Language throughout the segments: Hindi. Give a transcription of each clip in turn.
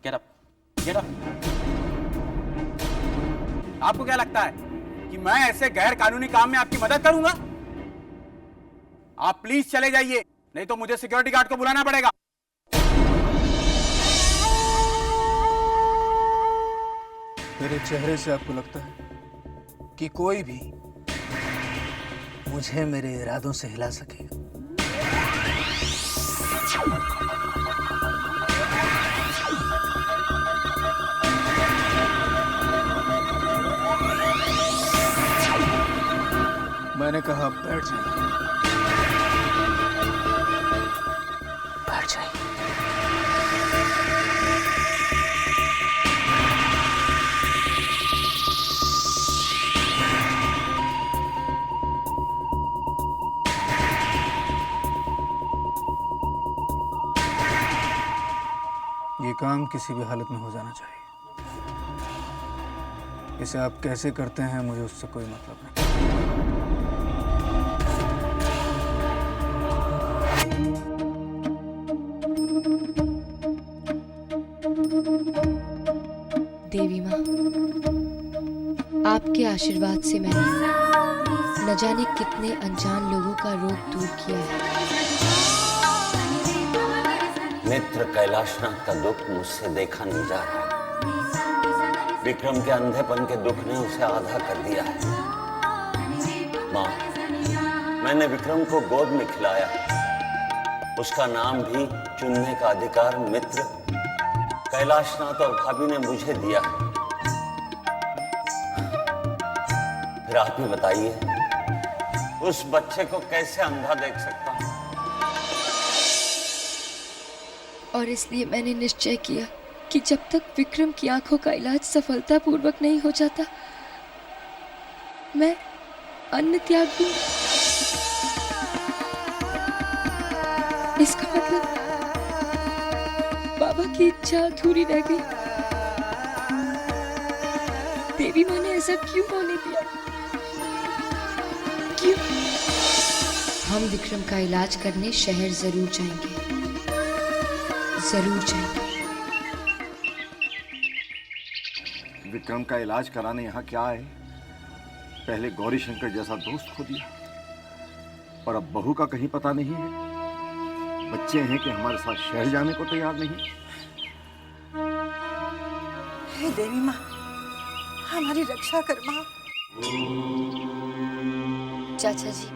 Get up, get up. आपको क्या लगता है कि मैं ऐसे गैर कानूनी काम में आपकी मदद करूंगा? आप प्लीज चले जाइए, नहीं तो मुझे सिक्योरिटी गार्ड को बुलाना पड़ेगा। मेरे चेहरे से आपको लगता है कि कोई भी मुझे मेरे इरादों से हिला सकेगा? मैंने कहा आप बैठ जाइए, बैठ जाइए। ये काम किसी भी हालत में हो जाना चाहिए। इसे आप कैसे करते हैं मुझे उससे कोई मतलब नहीं। देवी माँ, आपके आशीर्वाद से मैंने न जाने कितने अनजान लोगों का रोग दूर किया है। मित्र कैलाशनाथ का दुख मुझसे देखा नहीं जा रहा। विक्रम के अंधेपन के दुख ने उसे आधा कर दिया है। माँ, मैंने विक्रम को गोद में खिलाया। उसका नाम भी चुनने का अधिकार मित्र कैलाशनाथ और भाभी ने मुझे दिया है। फिर आप ही बताइए, उस बच्चे को कैसे अंधा देख सकता हूं? और इसलिए मैंने निश्चय किया कि जब तक विक्रम की आंखों का इलाज सफलतापूर्वक नहीं हो जाता, मैं अन्न त्याग दूंगी। इसका मतलब बाबा की इच्छा अधूरी रह गई। देवी माँ ने ऐसा क्यों होने दिया? क्यों? हम विक्रम का इलाज करने शहर जरूर जाएंगे, जरूर जाएंगे। विक्रम का इलाज कराने यहाँ क्या आए? पहले गौरी शंकर जैसा दोस्त खो दिया और अब बहू का कहीं पता नहीं है। बच्चे हैं कि हमारे साथ शहर जाने को तैयार नहीं। हे देवी माँ, हमारी रक्षा कर माँ। चाचा जी,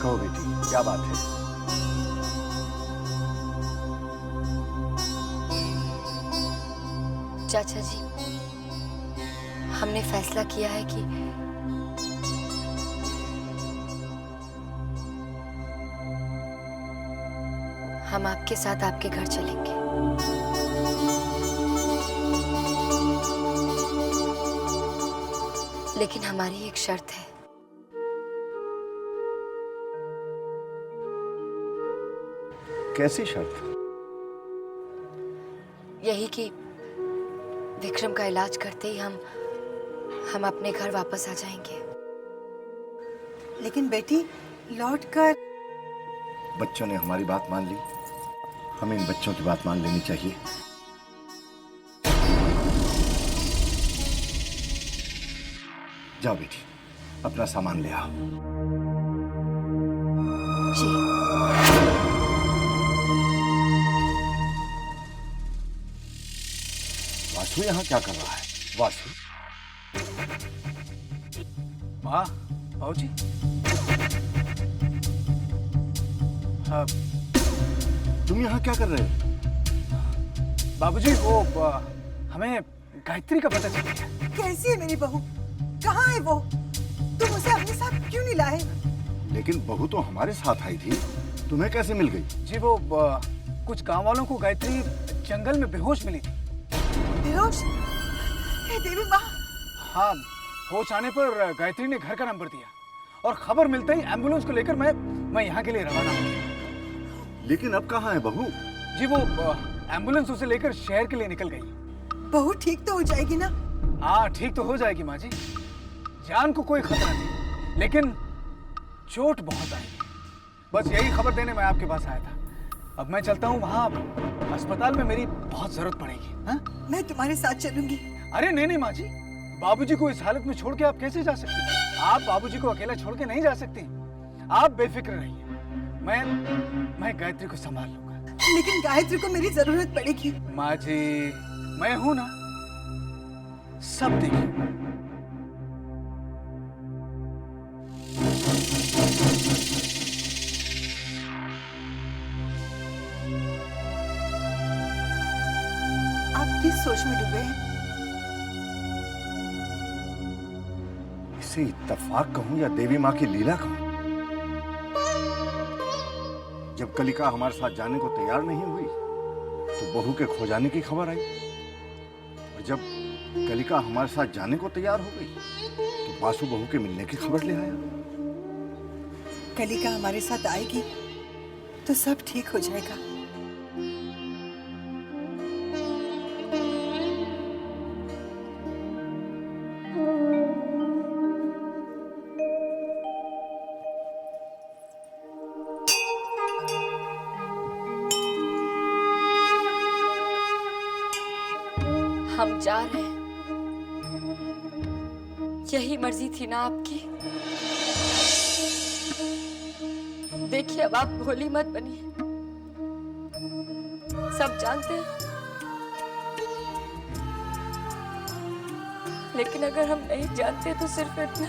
कहो बेटी, क्या बात है? चाचा जी, हमने फैसला किया है कि हम आपके साथ आपके घर चलेंगे। लेकिन हमारी एक शर्त है। कैसी शर्त? यही कि विक्रम का इलाज करते ही हम अपने घर वापस आ जाएंगे। लेकिन बेटी, लौटकर बच्चों ने हमारी बात मान ली, हमें इन बच्चों की बात मान लेनी चाहिए। जाओ बेटी, अपना सामान ले आओ। जी। वासु यहाँ क्या कर रहा है? वासु, माँ, बाबूजी। हाँ, तुम यहाँ क्या कर रहे हो? बाबूजी, वो हमें गायत्री का पता चल गया। कैसी है मेरी बहू? कहाँ है वो? तुम उसे अपने साथ क्यों नहीं लाए? लेकिन बहू तो हमारे साथ आई थी, तुम्हें कैसे मिल गई? जी, वो कुछ गांव वालों को गायत्री जंगल में बेहोश मिली थी। बेहोश? हे देवी माँ! हाँ, होश आने पर गायत्री ने घर का नंबर दिया और खबर मिलते ही एम्बुलेंस को लेकर मैं यहाँ के लिए रवाना हो गया। लेकिन अब कहाँ है बहू? जी, वो एम्बुलेंस उसे लेकर शहर के लिए निकल गई। बहू ठीक तो हो जाएगी ना? हाँ, ठीक तो हो जाएगी माँ जी। जान को कोई खतरा नहीं, लेकिन चोट बहुत आई। बस यही खबर देने मैं आपके पास आया था। अब मैं चलता हूँ, वहाँ अस्पताल में मेरी बहुत जरूरत पड़ेगी। हाँ? मैं तुम्हारे साथ चलूंगी। अरे नहीं नहीं माँ जी, बाबूजी को इस हालत में छोड़ के आप कैसे जा सकती हैं? आप बाबूजी को अकेला छोड़ के नहीं जा सकती। आप बेफिक्र रहिए, मैं गायत्री को संभाल लूंगा। लेकिन गायत्री को मेरी जरूरत पड़ेगी। माँ जी, मैं हूं ना, सब देखिए। आप किस सोच में डूबे हैं? इसे इत्तेफाक कहूं या देवी माँ की लीला कहूं? जब कलिका हमारे साथ जाने को तैयार नहीं हुई तो बहू के खो जाने की खबर आई, और जब कलिका हमारे साथ जाने को तैयार हो गई तो बासु बहू के मिलने की खबर ले आया। कलिका हमारे साथ आएगी तो सब ठीक हो जाएगा। हम जा रहे हैं, यही मर्जी थी ना आपकी। देखिए अब आप भोली मत बनिए, सब जानते हैं। लेकिन अगर हम नहीं जानते तो सिर्फ इतना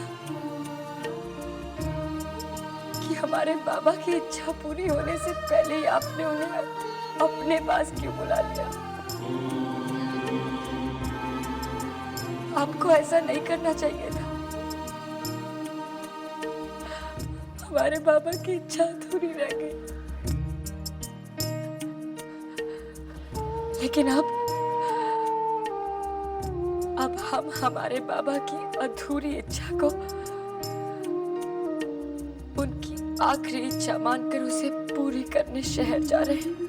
कि हमारे बाबा की इच्छा पूरी होने से पहले ही आपने उन्हें अपने पास क्यों बुला लिया। आपको ऐसा नहीं करना चाहिए था। हमारे बाबा की इच्छा अधूरी रह गई, लेकिन अब हम हमारे बाबा की अधूरी इच्छा को उनकी आखिरी इच्छा मानकर उसे पूरी करने शहर जा रहे हैं।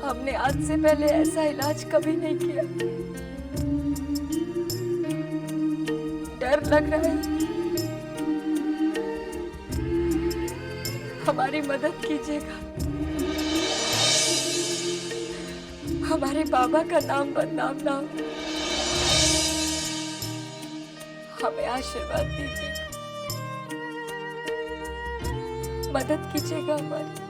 हमने आज से पहले ऐसा इलाज कभी नहीं किया। डर लग रहा है, हमारी मदद कीजिएगा। हमारे बाबा का नाम बदनाम ना हो, हमें आशीर्वाद दीजिएगा, मदद कीजिएगा हमारी।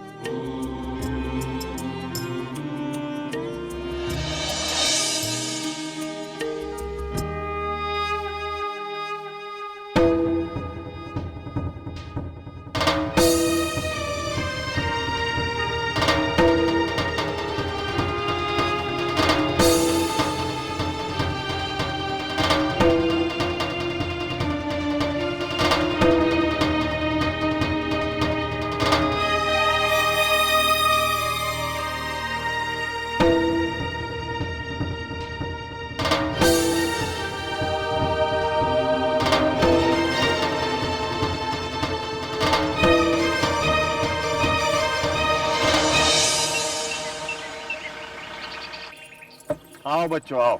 आओ बच्चों आओ।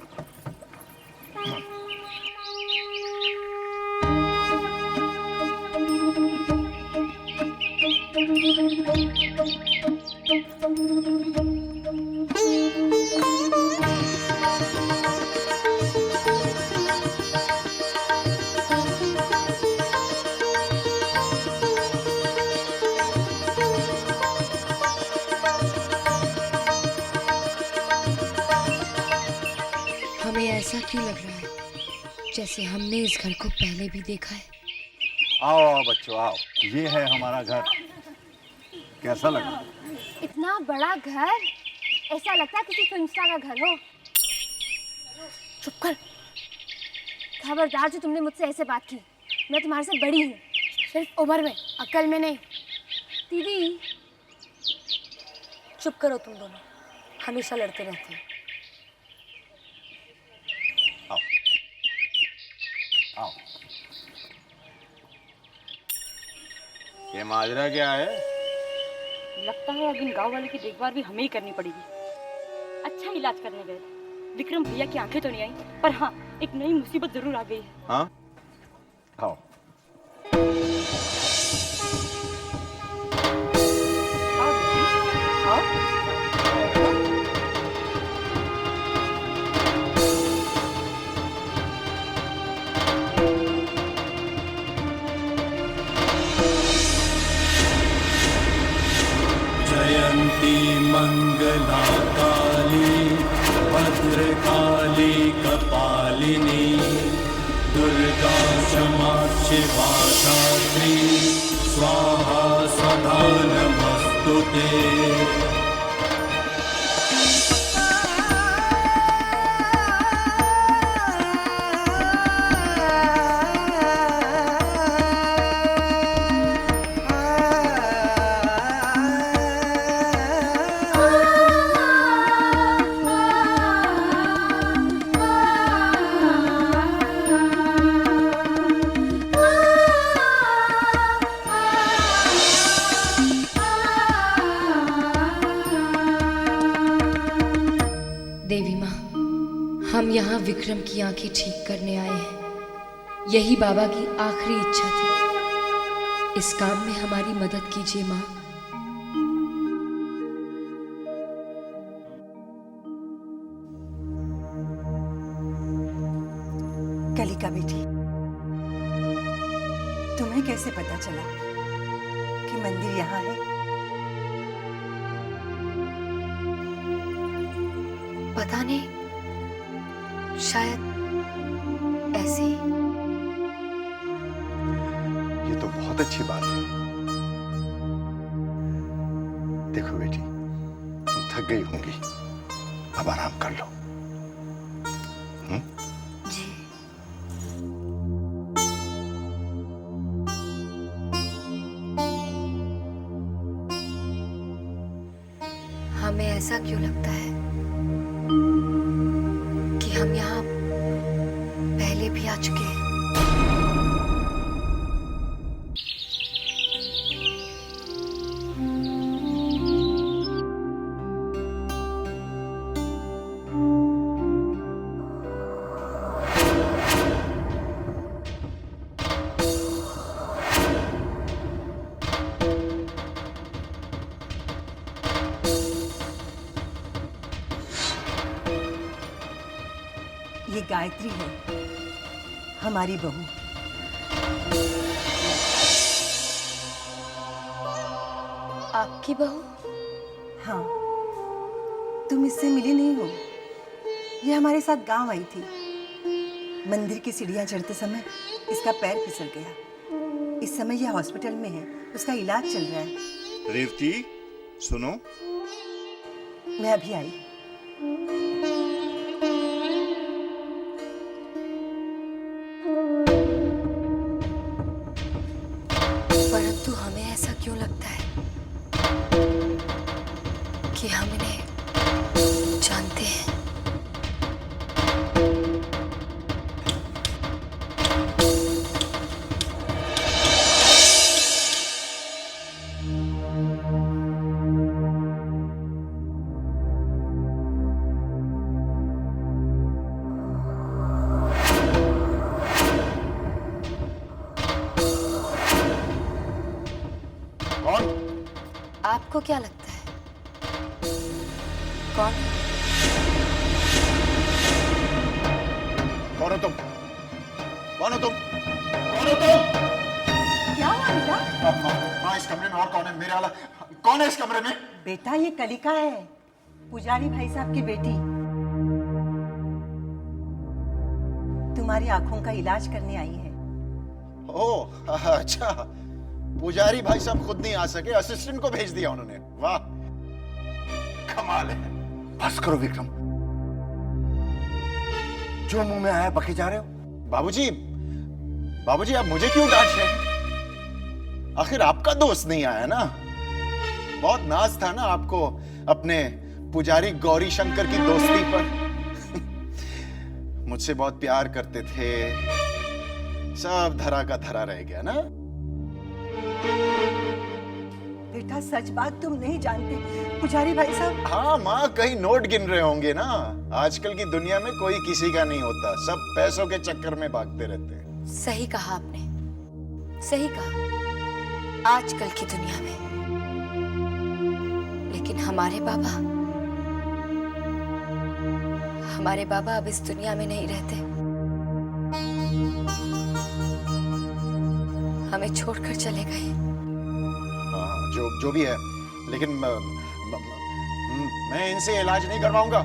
हमें ऐसा क्यों लग रहा है जैसे हमने इस घर को पहले भी देखा है। आओ आओ बच्चों आओ, ये है हमारा घर। कैसा लगा? इतना बड़ा घर, ऐसा लगता है किसी फिल्म स्टार का घर हो। चुप कर, खबरदार जो तुमने मुझसे ऐसे बात की। मैं तुम्हारे से बड़ी हूँ, सिर्फ उम्र में, अक्ल में नहीं। दीदी चुप करो, तुम दोनों हमेशा लड़ते रहते हो। आओ आओ। ये माजरा क्या है? लगता है अब इन गांव वाले की देखभाल भी हमें ही करनी पड़ेगी। अच्छा इलाज करने गए, विक्रम भैया की आंखें तो नहीं आई, पर हाँ एक नई मुसीबत जरूर आ गई है। हाँ, आओ। जयंती मंगला काली भद्रकाली कपालिनी दुर्गा क्षमा शिवा धात्री स्वाहा सदा नमस्तुते। देवी माँ, हम यहाँ विक्रम की आंखें ठीक करने आए हैं। यही बाबा की आखिरी इच्छा थी। इस काम में हमारी मदद कीजिए माँ। कलिका बेटी, तुम्हें कैसे पता चला कि मंदिर यहाँ है? पता नहीं, शायद ऐसे ही। ये तो बहुत अच्छी बात है। देखो बेटी, तुम थक गई होंगी, अब आराम कर लो। जी। हमें ऐसा क्यों लगता है कि हम यहाँ पहले भी आ चुके हैं? ये गायत्री है, हमारी बहू। आपकी बहू? हाँ, तुम इससे मिली नहीं हो। ये हमारे साथ गांव आई थी। मंदिर की सीढ़ियां चढ़ते समय इसका पैर फिसल गया। इस समय यह हॉस्पिटल में है, उसका इलाज चल रहा है। रेवती, सुनो। मैं अभी आई। परंतु हमें ऐसा क्यों लगता है कि हम इन्हें जानते हैं? आपको क्या लगता है कौन? कौन हो तुम? कौन हो तुम? कौन हो तुम? क्या हुआ बेटा? माँ, इस कमरे में और कौन है? मेरे वाला कौन है इस कमरे में? बेटा, ये कलिका है, पुजारी भाई साहब की बेटी। तुम्हारी आंखों का इलाज करने आई है। ओह, अच्छा। पुजारी भाई साहब खुद नहीं आ सके, असिस्टेंट को भेज दिया उन्होंने। वाह, कमाल है। बस करो विक्रम, जो मुंह में आया बके जा रहे हो। बाबूजी, बाबूजी आप मुझे क्यों डांट रहे हैं? आखिर आपका दोस्त नहीं आया ना। बहुत नाज था ना आपको अपने पुजारी गौरी शंकर की दोस्ती पर। मुझसे बहुत प्यार करते थे, सब धरा का धरा रह गया ना। बेटा सच बात तुम नहीं जानते। पुजारी भाई साहब। हाँ माँ, कहीं नोट गिन रहे होंगे ना। आजकल की दुनिया में कोई किसी का नहीं होता, सब पैसों के चक्कर में भागते रहते हैं। सही कहा आपने, सही कहा, आजकल की दुनिया में। लेकिन हमारे बाबा अब इस दुनिया में नहीं रहते, हमें छोड़कर चले गए। हाँ, जो भी है, लेकिन मैं इनसे इलाज नहीं करवाऊंगा।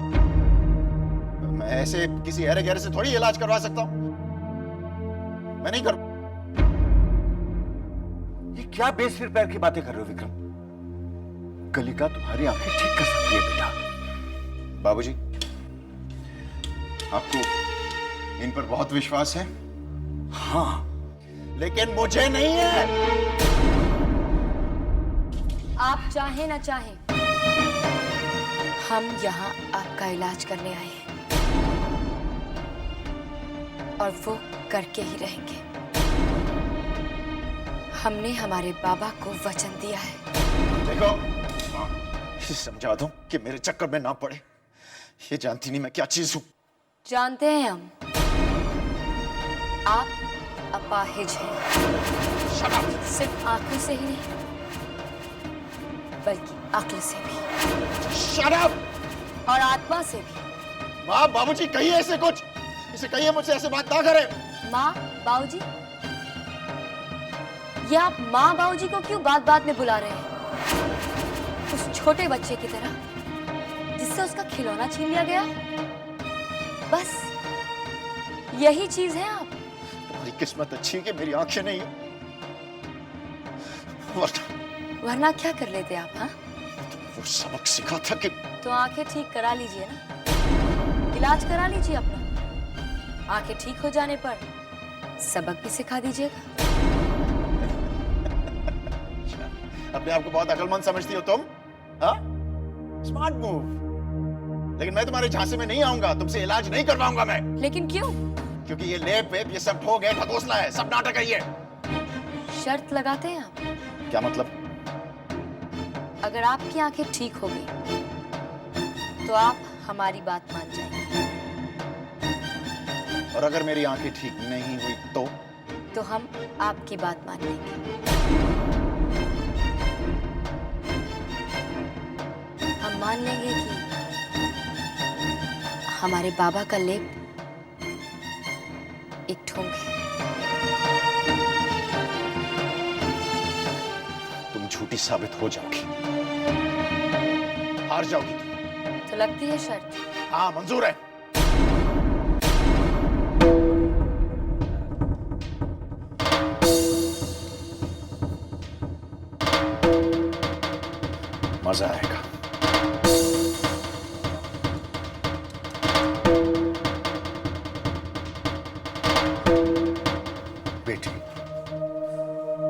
मैं ऐसे किसी अरे गहरे से थोड़ी इलाज करवा सकता हूं। मैं नहीं कर। ये क्या बेसिर पैर की बातें कर रहे हो विक्रम? कलिका तुम्हारी आंखें ठीक कर सकती है बेटा। बाबूजी, आपको इन पर बहुत विश्वास है? हाँ, लेकिन मुझे नहीं है। आप चाहे ना चाहे, हम यहाँ आपका इलाज करने आए हैं, और वो करके ही रहेंगे। हमने हमारे बाबा को वचन दिया है। देखो, इसे समझा दो कि मेरे चक्कर में ना पड़े। ये जानती नहीं मैं क्या चीज हूं। जानते हैं हम, आप अपाहिज हैं। सिर्फ आंखों से ही नहीं, बल्कि अक्ल से भी। Shut up! और आत्मा से भी। माँ, बाबूजी कहिए ऐसे कुछ। इसे कहिए मुझसे ऐसे बात ना करे। माँ, बाबूजी, ये आप माँ बाबूजी को क्यों बात बात में बुला रहे हैं? उस छोटे बच्चे की तरह जिससे उसका खिलौना छीन लिया गया। बस यही चीज है आप। तुम्हारी किस्मत अच्छी है कि मेरी आंखें नहीं है। वरना क्या कर लेते आप? हाँ, वो सबक सिखा था कि तो आंखें ठीक करा लीजिए ना, इलाज करा लीजिए अपना। आंखें ठीक हो जाने पर सबक भी सिखा दीजिएगा। अपने आप को बहुत अकलमंद समझती हो तुम? हाँ? Smart move. लेकिन मैं तुम्हारे झांसे में नहीं आऊंगा, तुमसे इलाज नहीं करवाऊंगा मैं। लेकिन क्यों? क्योंकि ये लेप वेप ये सब ठोक है, ढकोसला है, सब नाटक है ये। शर्त लगाते हैं आप? क्या मतलब? अगर आपकी आंखें ठीक हो गई तो आप हमारी बात मान जाएंगे, और अगर मेरी आंखें ठीक नहीं हुई तो हम आपकी बात मान लेंगे। हम मान लेंगे कि हमारे बाबा का लेप एक ठोंक है। तुम झूठी साबित हो जाओगी, हार जाओगी तुम। तो लगती है शर्त? हाँ, मंजूर है। मजा आएगा। बेटी,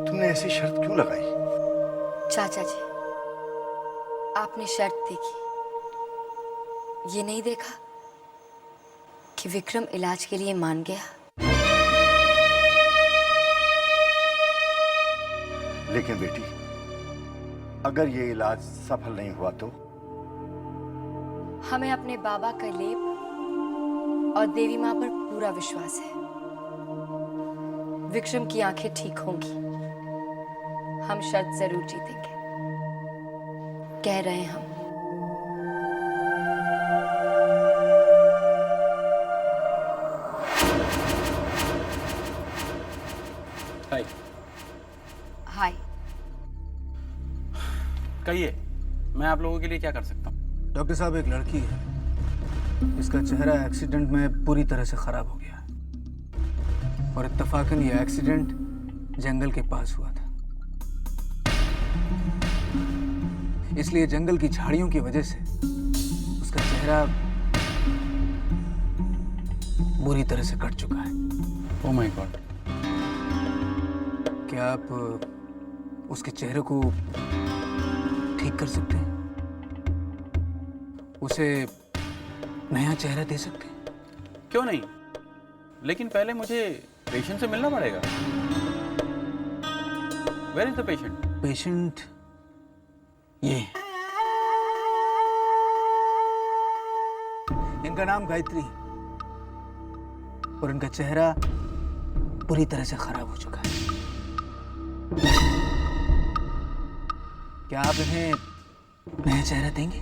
तुमने ऐसी शर्त क्यों लगाई? चाचा जी, आपने शर्त देखी, ये नहीं देखा कि विक्रम इलाज के लिए मान गया। लेकिन बेटी, अगर ये इलाज सफल नहीं हुआ तो? हमें अपने बाबा का लेप और देवी माँ पर पूरा विश्वास है। विक्रम की आंखें ठीक होंगी, हम शर्त जरूर जीतेंगे, कह रहे हैं हम। हाय। हाय। कहिए, मैं आप लोगों के लिए क्या कर सकता हूँ? डॉक्टर साहब, एक लड़की है, इसका चेहरा एक्सीडेंट में पूरी तरह से खराब हो गया, और इत्तफाकन ये एक्सीडेंट जंगल के पास हुआ था। इसलिए जंगल की झाड़ियों की वजह से उसका चेहरा बुरी तरह से कट चुका है। Oh my God. क्या आप उसके चेहरे को ठीक कर सकते हैं? उसे नया चेहरा दे सकते हैं? क्यों नहीं, लेकिन पहले मुझे पेशेंट से मिलना पड़ेगा। Where is the patient? Patient ये इनका नाम गायत्री और इनका चेहरा पूरी तरह से खराब हो चुका है। क्या आप इन्हें नया चेहरा देंगे?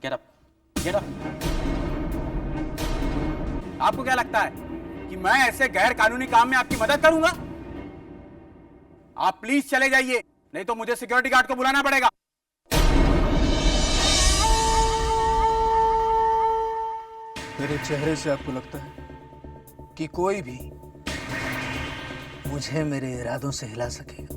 Get up, get up. आपको क्या लगता है कि मैं ऐसे गैर कानूनी काम में आपकी मदद करूंगा? आप प्लीज चले जाइए, नहीं तो मुझे सिक्योरिटी गार्ड को बुलाना पड़ेगा। मेरे चेहरे से आपको लगता है कि कोई भी मुझे मेरे इरादों से हिला सकेगा?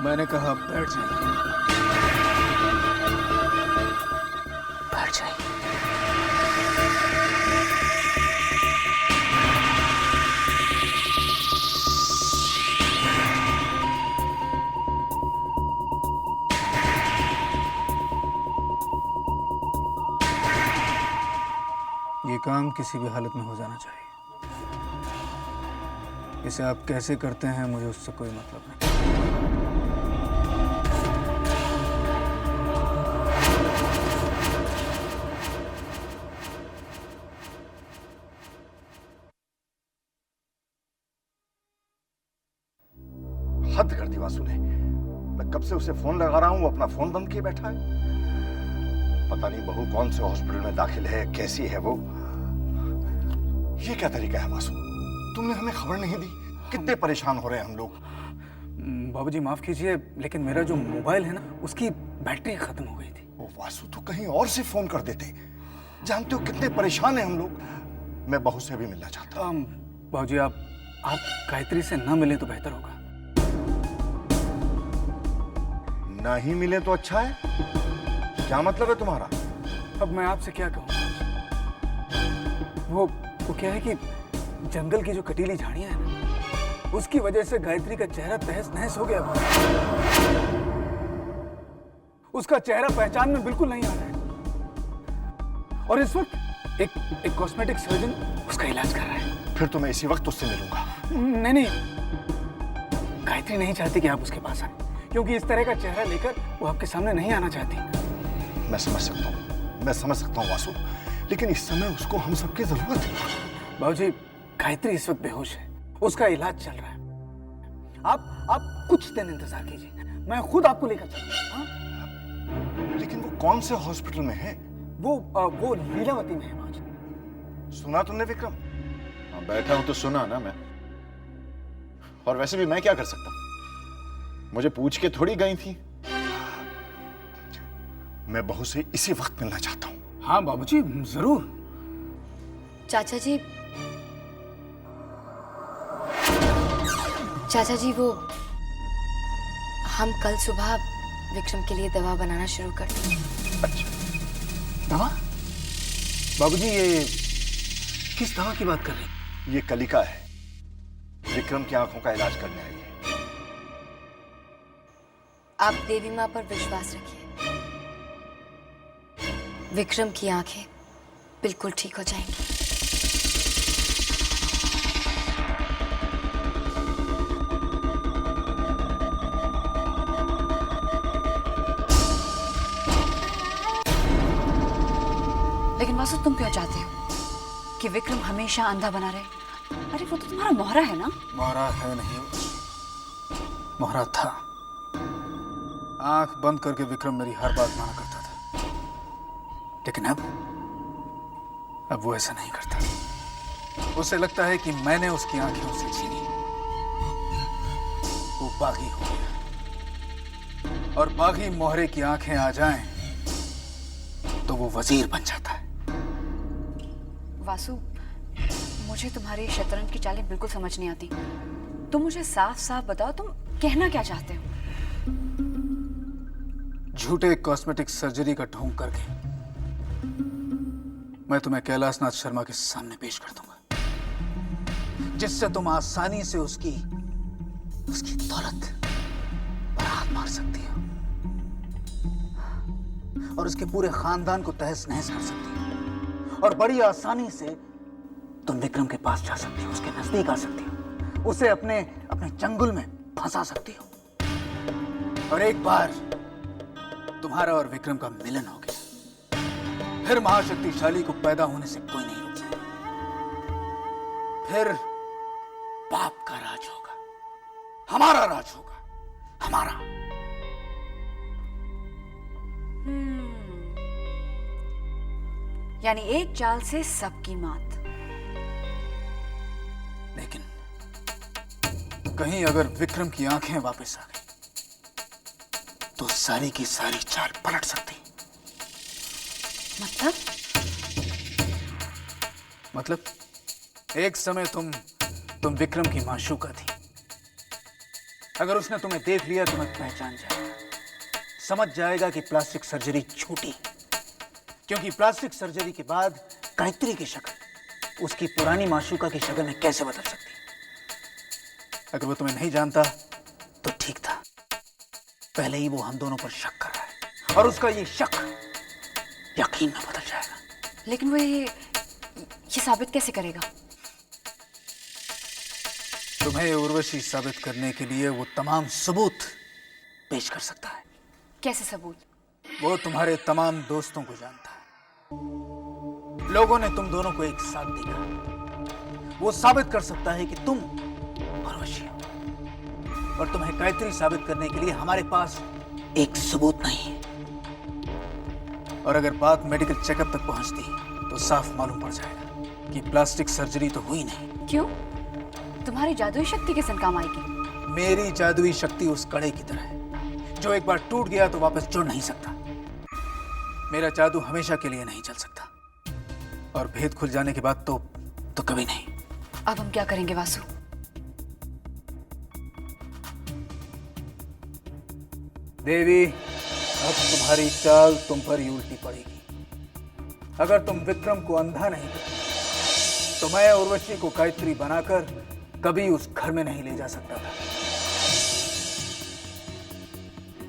मैंने कहा बैठ जाइए, बैठ जाइए। ये काम किसी भी हालत में हो जाना चाहिए। इसे आप कैसे करते हैं मुझे उससे कोई मतलब नहीं। हद कर दी वासु ने। मैं कब से उसे फोन लगा रहा हूं, वो अपना फोन बंद किए बैठा है। पता नहीं बहू कौन से हॉस्पिटल में दाखिल है, कैसी है वो। ये क्या तरीका है वासु? तुमने हमें खबर नहीं दी। कितने परेशान हो रहे हैं हम लोग। बाबूजी माफ कीजिए, लेकिन मेरा जो मोबाइल है ना, उसकी बैटरी खत्म हो गई थी। ओ वासु, तो कहीं और से फोन कर देते। जानते हो कितने परेशान हैं हम लोग। मैं बहू से भी मिलना चाहता हूँ। बाबूजी आप गायत्री से ना मिले तो बेहतर होगा। ना ही मिले तो अच्छा है। क्या मतलब है तुम्हारा? अब मैं आपसे क्या कहूँ? वो क्या है कि जंगल की जो कटीली झाड़ियां हैं ना, उसकी वजह से गायत्री का चेहरा तहस नहस हो गया। उसका चेहरा पहचान में बिल्कुल नहीं आ रहा है। और इस वक्त एक कॉस्मेटिक सर्जन उसका इलाज कर रहा है। फिर तो मैं इसी वक्त उससे मिलूंगा। नहीं, गायत्री नहीं चाहती कि आप उसके पास आए, क्योंकि इस तरह का चेहरा लेकर वो आपके सामने नहीं आना चाहती। मैं समझ सकता हूँ वासु, लेकिन इस समय उसको हम सबकी जरूरत है। बाबूजी गायत्री इस वक्त बेहोश है, उसका इलाज चल रहा है। आप कुछ दिन इंतजार कीजिए, मैं खुद आपको लेकर चलूंगा। लेकिन वो कौन से हॉस्पिटल में है? वो लीलावती में है बाबूजी। सुना तुमने विक्रम? हाँ, बैठा हूं तो सुना ना मैं। और वैसे भी मैं क्या कर सकता हूं? मुझे पूछ के थोड़ी गई थी। मैं बहू से इसी वक्त मिलना चाहता हूं। हाँ बाबूजी जरूर। चाचा जी वो हम कल सुबह विक्रम के लिए दवा बनाना शुरू कर देंगे। अच्छा, दवा? बाबूजी ये किस दवा की बात कर रहे हैं? ये कलिका है, विक्रम की आंखों का इलाज करने आई है। आप देवी माँ पर विश्वास रखिए, विक्रम की आंखें बिल्कुल ठीक हो जाएंगी। लेकिन वासु तुम क्यों चाहते हो कि विक्रम हमेशा अंधा बना रहे? अरे वो तो तुम्हारा मोहरा है ना। मोहरा है नहीं, मोहरा था। आंख बंद करके विक्रम मेरी हर बात माना करता था, लेकिन अब वो ऐसा नहीं करता। उसे लगता है कि मैंने उसकी आंखें उससे छीनी, वो बागी हो गया। और बागी मोहरे की आंखें आ जाएं तो वो वजीर बन जाता है। वासु, मुझे तुम्हारी शतरंज की चालें बिल्कुल समझ नहीं आती। तुम मुझे साफ साफ बताओ, तुम कहना क्या चाहते हो? झूठे कॉस्मेटिक सर्जरी का ढोंग करके मैं तुम्हें कैलाशनाथ शर्मा के सामने पेश कर दूंगा, जिससे तुम आसानी से उसकी दौलत, बारात मार सकती हो और उसके पूरे खानदान को तहस नहस कर सकती हो और बड़ी आसानी से तुम विक्रम के पास जा सकती हो, उसके नजदीक आ सकती हो, उसे अपने अपने चंगुल में फंसा सकती हो और एक बार तुम्हारा और विक्रम का मिलन हो गया, फिर महाशक्तिशाली को पैदा होने से कोई नहीं रोक सकता। फिर पाप का राज होगा, हमारा राज होगा, हमारा। यानी एक चाल से सबकी मात। लेकिन कहीं अगर विक्रम की आंखें वापस आ गई तो सारी की सारी चाल पलट सकती। मतलब एक समय तुम विक्रम की माशूका थी। अगर उसने तुम्हें देख लिया तुम्हें पहचान जाएगा, समझ जाएगा कि प्लास्टिक सर्जरी छूटी, क्योंकि प्लास्टिक सर्जरी के बाद गायत्री की शक्ल उसकी पुरानी माशूका की शक्ल में कैसे बदल सकती। अगर वो तुम्हें नहीं जानता तो ठीक था, पहले ही वो हम दोनों पर शक कर रहा है और उसका ये शक यकीन में बदल जाएगा। लेकिन वो ये साबित कैसे करेगा? तुम्हें उर्वशी साबित करने के लिए वो तमाम सबूत पेश कर सकता है। कैसे सबूत? वो तुम्हारे तमाम दोस्तों को जानता है, लोगों ने तुम दोनों को एक साथ देखा। वो साबित कर सकता है कि तुम उर्वशी हो और तुम्हें गायत्री साबित करने के लिए हमारे पास एक सबूत नहीं है। और अगर बात मेडिकल चेकअप तक पहुंचती तो साफ मालूम पड़ जाएगा कि प्लास्टिक सर्जरी तो हुई नहीं। क्यों? तुम्हारी जादुई शक्ति किस काम आएगी? मेरी जादुई शक्ति उस कड़े की तरह है जो एक बार टूट गया तो वापस जुड़ नहीं सकता। मेरा जादू हमेशा के लिए नहीं चल सकता और भेद खुल जाने के बाद तो कभी नहीं। अब हम क्या करेंगे वासु? देवी, अब तुम्हारी चाल तुम पर ही उल्टी पड़ेगी। अगर तुम विक्रम को अंधा नहीं करते तो मैं उर्वशी को गायत्री बनाकर कभी उस घर में नहीं ले जा सकता था।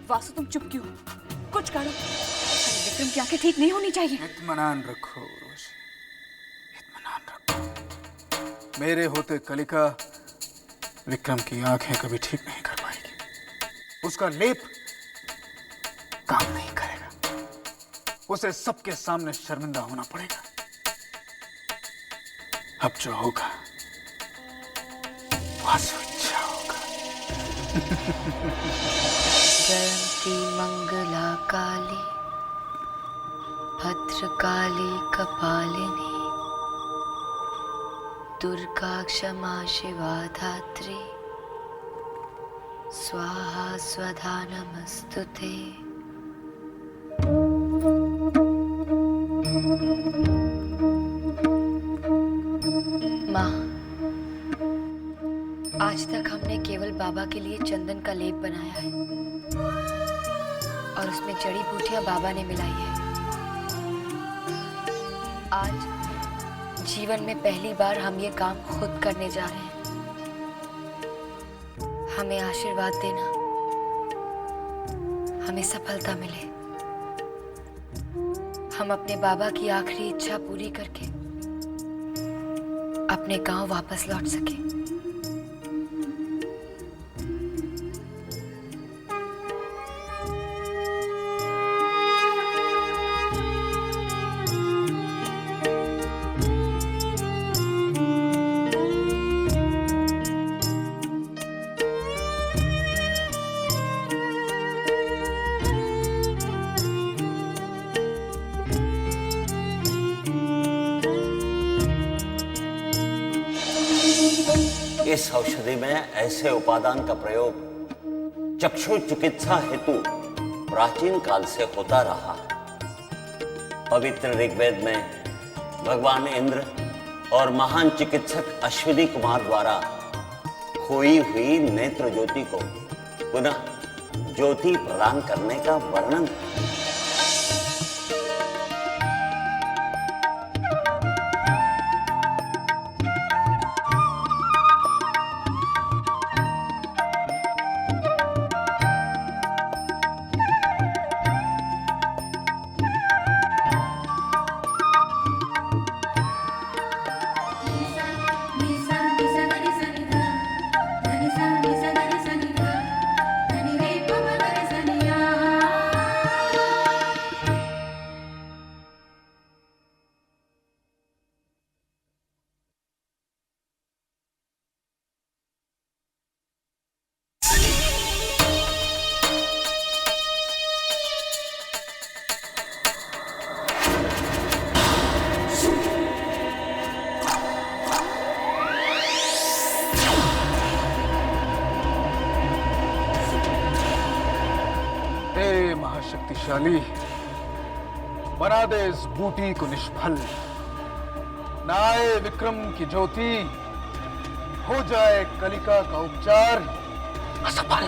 वासु तुम चुप क्यों? कुछ करो। विक्रम की आंखें ठीक नहीं होनी चाहिए। इत्मीनान रखो उर्वशी, इत्मीनान रखो। मेरे होते कलिका विक्रम की आंखें कभी ठीक नहीं कर पाएगी। उसका लेप काम नहीं करेगा। उसे सबके सामने शर्मिंदा होना पड़ेगा। अब जो होगा वासु अच्छा होगा। जयंती मंगला काली भद्रकाली कपालिनी दुर्गा क्षमा शिवा धात्री स्वाहा स्वधा नमस्तुते। माँ, आज तक हमने केवल बाबा के लिए चंदन का लेप बनाया है और उसमें जड़ी बूटियां बाबा ने मिलाई है। आज जीवन में पहली बार हम ये काम खुद करने जा रहे हैं। हमें आशीर्वाद देना, हमें सफलता मिले, हम अपने बाबा की आखिरी इच्छा पूरी करके अपने गांव वापस लौट सके। इस औषधि में ऐसे उपादान का प्रयोग चक्षु चिकित्सा हेतु प्राचीन काल से होता रहा। पवित्र ऋग्वेद में भगवान इंद्र और महान चिकित्सक अश्विनी कुमार द्वारा खोई हुई नेत्र ज्योति को पुनः ज्योति प्रदान करने का वर्णन है। वैशाली, बना दे इस बूटी को निष्फल, ना आए विक्रम की ज्योति, हो जाए कलिका का उपचार असफल।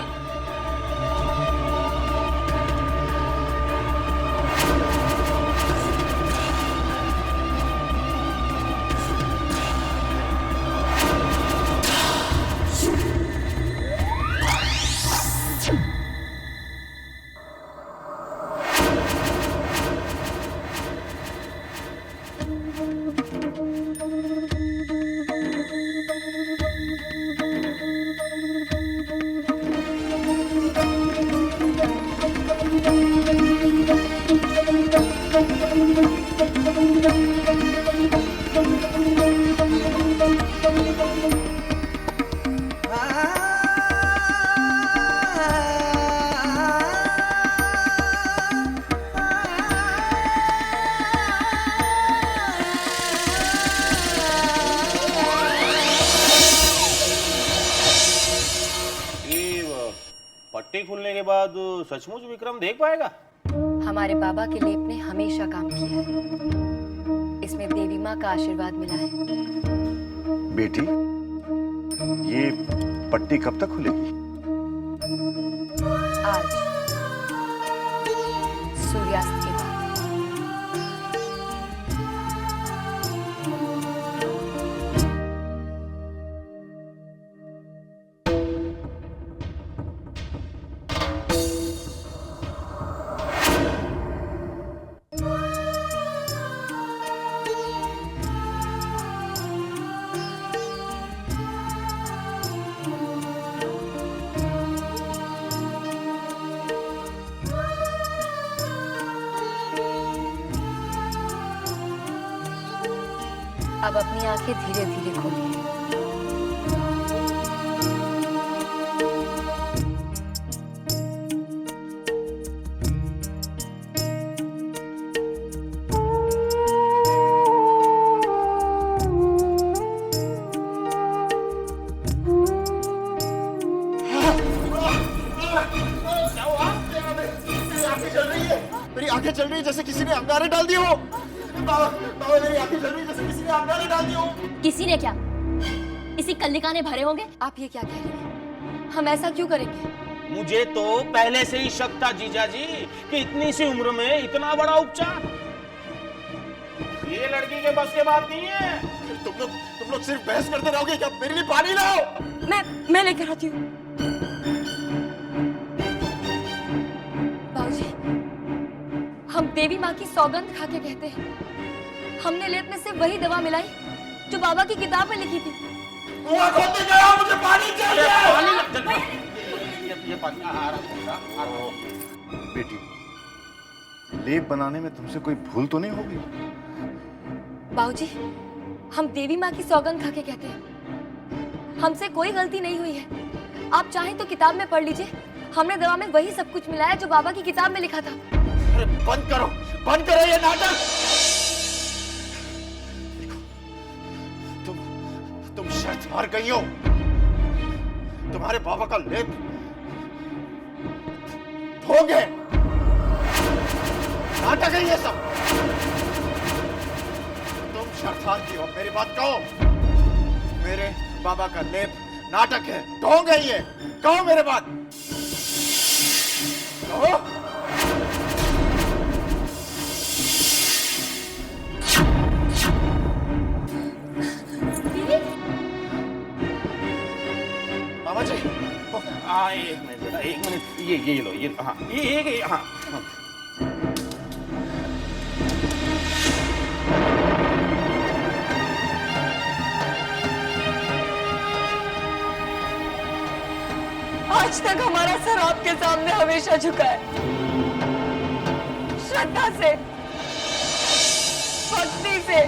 पट्टी खुलने के बाद सचमुच विक्रम देख पाएगा? हमारे बाबा के लेप ने हमेशा काम किया है। इसमें देवी माँ का आशीर्वाद मिला है। बेटी, ये पट्टी कब तक खुलेगी? आज सूर्यास्त के बाद। अब अपनी आंखें धीरे धीरे खोलिए। मेरी आंखें चल रही है जैसे किसी ने अंगारे डाल दिए हो। बाबा, मेरी आंखें चल रही है जैसे किसी ने अंगारे डाल दिए हो। किसी ने क्या? इसी कल्लिका ने भरे होंगे। आप ये क्या कह रही हैं? हम ऐसा क्यों करेंगे? मुझे तो पहले से ही शक था जीजा जी कि इतनी सी उम्र में इतना बड़ा उपचार ये लड़की के बस के बात नहीं है। तुम लोग सिर्फ बहस करते रहोगे क्या? मेरे लिए पानी लाओ। मैं लेकर आती हूँ। बाबूजी, हम देवी माँ की सौगंध खा के कहते हैं, हमने लेप में से वही दवा मिलाई जो बाबा की किताब में लिखी थी। मुझे पानी चाहिए। ये पानी आ रहा है। बेटी, लेप बनाने में तुमसे कोई भूल तो नहीं होगी? बाबूजी, हम देवी माँ की सौगंध खा के कहते हैं, हमसे कोई गलती नहीं हुई है। आप चाहें तो किताब में पढ़ लीजिए, हमने दवा में वही सब कुछ मिलाया जो बाबा की किताब में लिखा था। अरे बंद करो ये नाटक। तुम शर्त हार गई हो। तुम्हारे बाबा का लेप धोंगे। नाटक है ये सब। तुम शर्त हार गई हो। मेरी बात कहो। मेरे बाबा का लेप नाटक है, ढोंग है ये। कहो मेरे बात कहो। मामा जी, एक मिनट ये लो, ये हाँ, ये हाँ। आज तक हमारा सर आपके सामने हमेशा झुका है, श्रद्धा से, भक्ति से,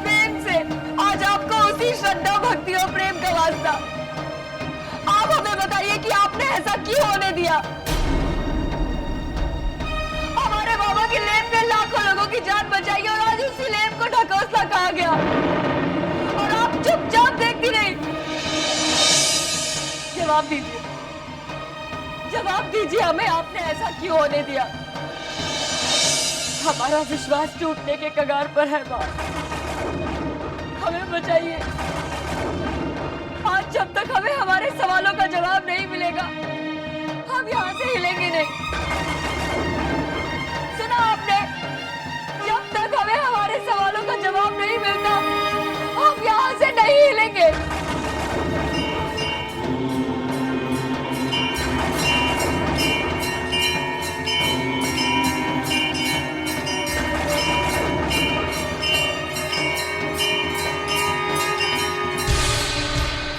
प्रेम से। आज आपको उसी श्रद्धा, भक्ति और प्रेम का वास्ता। आप हमें बताइए कि आपने ऐसा क्यों होने दिया? हमारे बाबा के लेप ने लाखों लोगों की जान बचाई और आज उसी लेप को ढकोसला कहा गया और आप चुपचाप देखती रही। जवाब दीजिए, जवाब दीजिए हमें, आपने ऐसा क्यों होने दिया? हमारा विश्वास टूटने के कगार पर है माँ। हमें बचाइए। आज जब तक हमें हमारे सवालों का जवाब नहीं मिलेगा, हम यहाँ से हिलेंगे नहीं।